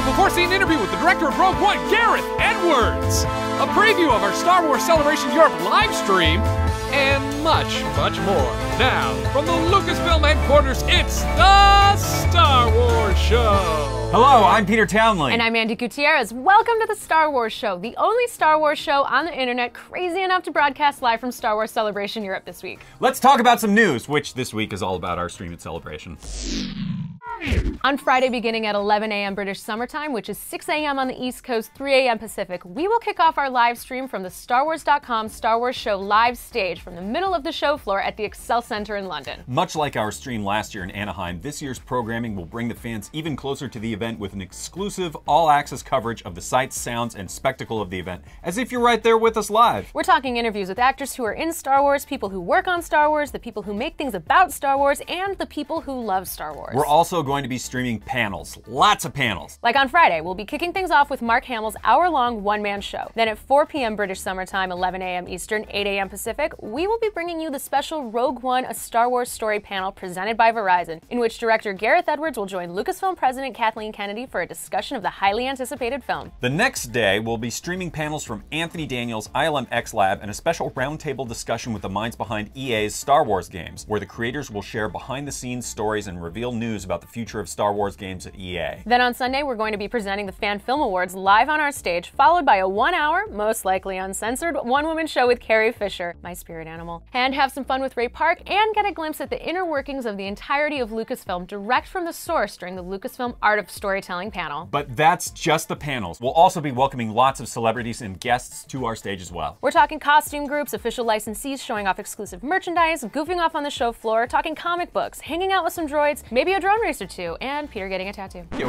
before seeing an interview with the director of Rogue One, Gareth Edwards, a preview of our Star Wars Celebration Europe live stream, and much, much more. Now, from the Lucasfilm headquarters, it's the Star Wars Show. Hello, I'm Peter Townley. And I'm Andi Gutierrez. Welcome to the Star Wars Show, the only Star Wars show on the internet crazy enough to broadcast live from Star Wars Celebration Europe this week. Let's talk about some news, which this week is all about our stream at Celebration. On Friday, beginning at 11 a.m. British Summer Time, which is 6 a.m. on the East Coast, 3 a.m. Pacific, we will kick off our live stream from the StarWars.com Star Wars Show live stage from the middle of the show floor at the Excel Center in London. Much like our stream last year in Anaheim, this year's programming will bring the fans even closer to the event with an exclusive, all-access coverage of the sights, sounds, and spectacle of the event, as if you're right there with us live. We're talking interviews with actors who are in Star Wars, people who work on Star Wars, the people who make things about Star Wars, and the people who love Star Wars. We're also going to be streaming panels. Lots of panels. Like on Friday, we'll be kicking things off with Mark Hamill's hour-long one-man show. Then at 4 p.m. British Summer Time, 11 a.m. Eastern, 8 a.m. Pacific, we will be bringing you the special Rogue One, a Star Wars story panel presented by Verizon, in which director Gareth Edwards will join Lucasfilm president Kathleen Kennedy for a discussion of the highly anticipated film. The next day, we'll be streaming panels from Anthony Daniels' ILM X Lab and a special roundtable discussion with the minds behind EA's Star Wars games, where the creators will share behind-the-scenes stories and reveal news about the future of Star Wars games at EA. Then on Sunday, we're going to be presenting the Fan Film Awards live on our stage, followed by a 1-hour, most likely uncensored, one-woman show with Carrie Fisher, my spirit animal, and have some fun with Ray Park and get a glimpse at the inner workings of the entirety of Lucasfilm direct from the source during the Lucasfilm Art of Storytelling panel. But that's just the panels. We'll also be welcoming lots of celebrities and guests to our stage as well. We're talking costume groups, official licensees showing off exclusive merchandise, goofing off on the show floor, talking comic books, hanging out with some droids, maybe a drone race or two, and Peter getting a tattoo. Yeah,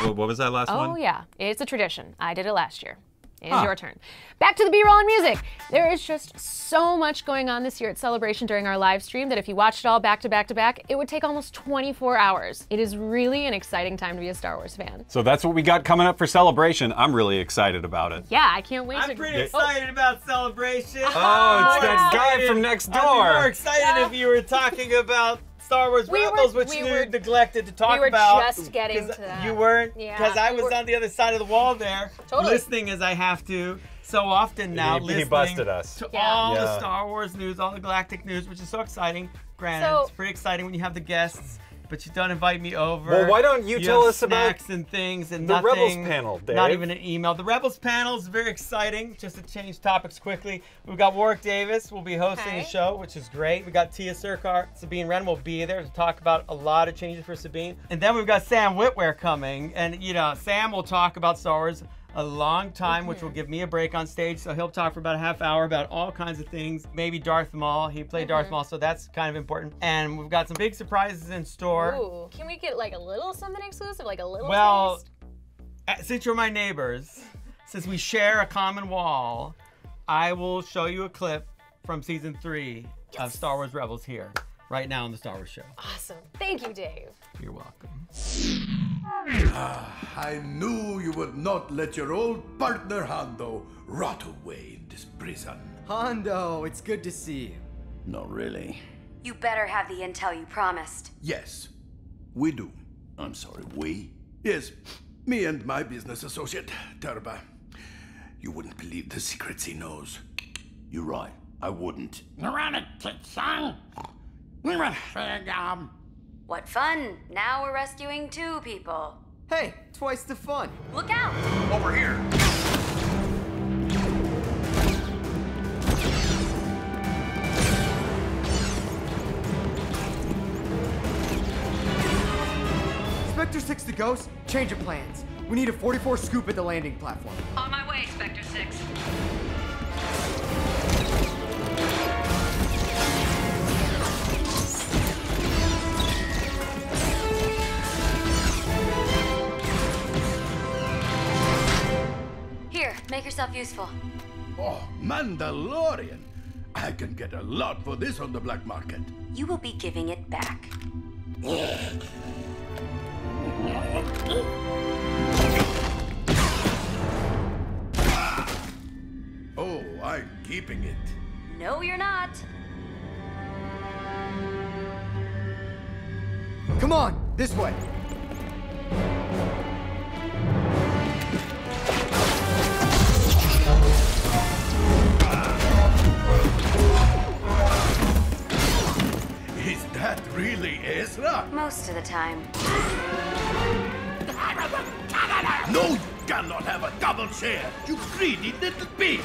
what was that last one? Oh yeah, it's a tradition. I did it last year. It is your turn. Back to the B-roll and music. There is just so much going on this year at Celebration during our live stream that if you watched it all back to back to back, it would take almost 24 hours. It is really an exciting time to be a Star Wars fan. So that's what we got coming up for Celebration. I'm really excited about it. Yeah, I can't wait to... I'm pretty excited about Celebration. Oh, it's that guy from next door. I'd be more excited if you were talking about Star Wars Rebels, which you neglected to talk about. We were just getting to that. You weren't? Yeah. Because I was on the other side of the wall there, Totally. listening as I have to so often now, He busted us. to all the Star Wars news, all the galactic news, which is so exciting. Granted, it's pretty exciting when you have the guests, but you don't invite me over. Well, why don't you tell us about snacks and things and the nothing, Rebels panel, Dave? Not even an email. The Rebels panel is very exciting. Just to change topics quickly, we've got Warwick Davis will be hosting the show, which is great. We got Tia Serkar, Sabine Wren will be there to talk about a lot of changes for Sabine. And then we've got Sam Witwer coming, and you know, Sam will talk about Star Wars a long time, which will give me a break on stage. So he'll talk for about a half hour about all kinds of things. Maybe Darth Maul. He played Darth Maul, so that's kind of important. And we've got some big surprises in store. Ooh, can we get like a little something exclusive, like a little taste? Since you're my neighbors, since we share a common wall, I will show you a clip from season 3 of Star Wars Rebels here, right now on the Star Wars Show. Awesome. Thank you, Dave. You're welcome. I knew you would not let your old partner Hondo rot away in this prison. Hondo, it's good to see you. Not really. You better have the intel you promised. Yes, we do. I'm sorry, we? Yes, me and my business associate, Turba. You wouldn't believe the secrets he knows. You're right, I wouldn't. What fun. Now we're rescuing 2 people. Hey, twice the fun. Look out! Over here. Spectre 6 to Ghost, change of plans. We need a 44 scoop at the landing platform. On my way, Spectre 6. Here, make yourself useful. Oh, Mandalorian. I can get a lot for this on the black market. You will be giving it back. Oh, I'm keeping it. No, you're not. Come on, this way. most of the time. No, you cannot have a double share, you greedy little pig!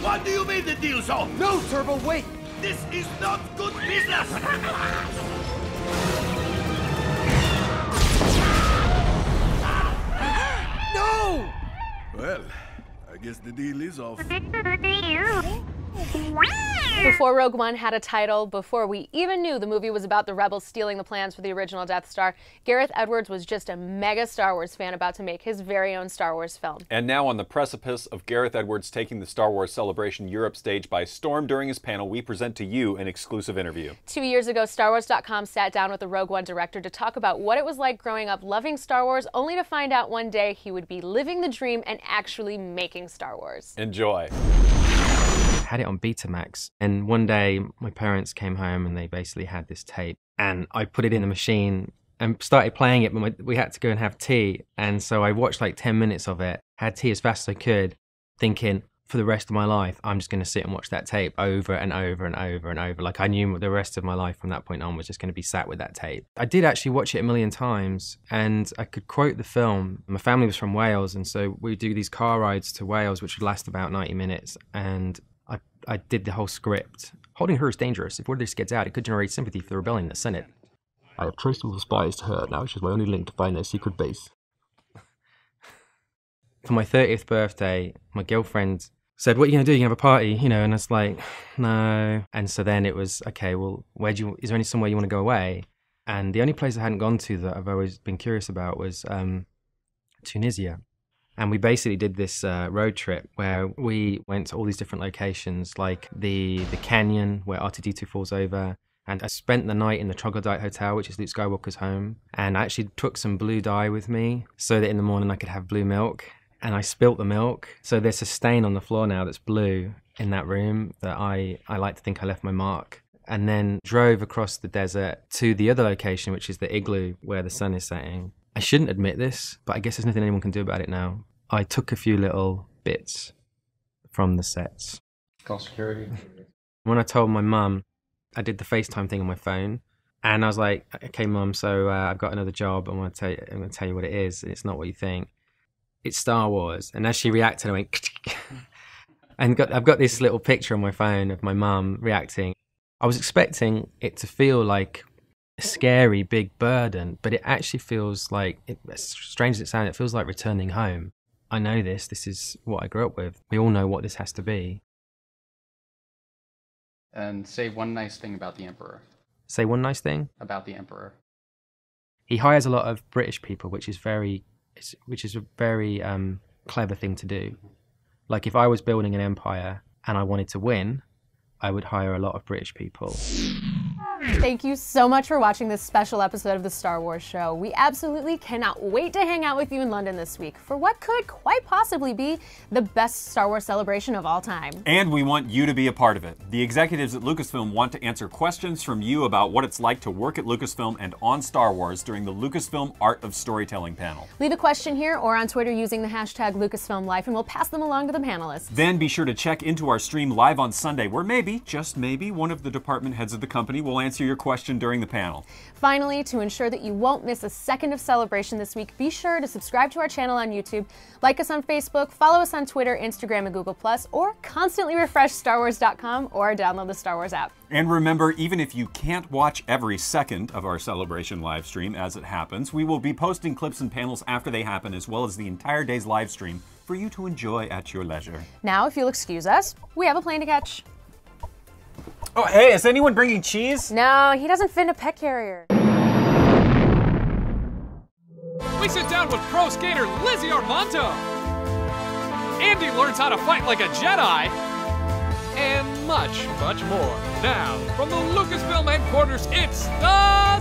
What do you mean the deal's off? No, Turbo, wait! This is not good business! No! Well, I guess the deal is off. Before Rogue One had a title, before we even knew the movie was about the rebels stealing the plans for the original Death Star, Gareth Edwards was just a mega Star Wars fan about to make his very own Star Wars film. And now on the precipice of Gareth Edwards taking the Star Wars Celebration Europe stage by storm during his panel, we present to you an exclusive interview. 2 years ago, StarWars.com sat down with the Rogue One director to talk about what it was like growing up loving Star Wars, only to find out one day he would be living the dream and actually making Star Wars. Enjoy. Had it on Betamax, and one day my parents came home and they basically had this tape, and I put it in the machine and started playing it, but we had to go and have tea, and so I watched like 10 minutes of it, had tea as fast as I could, thinking for the rest of my life I'm just going to sit and watch that tape over and over and over and over. Like I knew the rest of my life from that point on was just going to be sat with that tape. I did actually watch it a million times, and I could quote the film. My family was from Wales, and so we do these car rides to Wales which would last about 90 minutes, and I did the whole script. Holding her is dangerous. If word of this gets out, it could generate sympathy for the rebellion in the Senate. I have traced all the spies to her. Now she's my only link to find their secret base. For my 30th birthday, my girlfriend said, "What are you going to do? You have a party?" You know, and I was like, "No." And so then it was, okay, well, is there any somewhere you want to go away? And the only place I hadn't gone to that I've always been curious about was Tunisia. And we basically did this road trip where we went to all these different locations, like the canyon where R2-D2 falls over. And I spent the night in the Troglodyte Hotel, which is Luke Skywalker's home. And I actually took some blue dye with me so that in the morning I could have blue milk. And I spilt the milk. So there's a stain on the floor now that's blue in that room that I like to think I left my mark. And then drove across the desert to the other location, which is the igloo where the sun is setting. I shouldn't admit this, but I guess there's nothing anyone can do about it now. I took a few little bits from the sets. Call security. When I told my mum, I did the FaceTime thing on my phone, and I was like, "Okay, Mum, so I've got another job. I'm going to tell you what it is. It's not what you think. It's Star Wars." And as she reacted, I went, and I've got this little picture on my phone of my mum reacting. I was expecting it to feel like a scary big burden, but it actually feels like, as strange as it sounds, it feels like returning home. I know this is what I grew up with. We all know what this has to be. And say one nice thing about the Emperor. Say one nice thing? About the Emperor. He hires a lot of British people, which is a very clever thing to do. Like if I was building an empire and I wanted to win, I would hire a lot of British people. Thank you so much for watching this special episode of the Star Wars Show. We absolutely cannot wait to hang out with you in London this week for what could quite possibly be the best Star Wars celebration of all time. And we want you to be a part of it. The executives at Lucasfilm want to answer questions from you about what it's like to work at Lucasfilm and on Star Wars during the Lucasfilm Art of Storytelling panel. Leave a question here or on Twitter using the hashtag LucasFilmLife, and we'll pass them along to the panelists. Then be sure to check into our stream live on Sunday, where maybe, just maybe, one of the department heads of the company will answer your question during the panel. Finally, to ensure that you won't miss a second of celebration this week, be sure to subscribe to our channel on YouTube, like us on Facebook, follow us on Twitter, Instagram, and Google+, or constantly refresh StarWars.com or download the Star Wars app. And remember, even if you can't watch every second of our celebration live stream as it happens, we will be posting clips and panels after they happen, as well as the entire day's live stream for you to enjoy at your leisure. Now, if you'll excuse us, we have a plane to catch. Oh, hey, is anyone bringing cheese? No, he doesn't fit in a pet carrier. We sit down with pro skater Lizzie Armanto. Andi learns how to fight like a Jedi. And much, much more. Now, from the Lucasfilm headquarters, it's the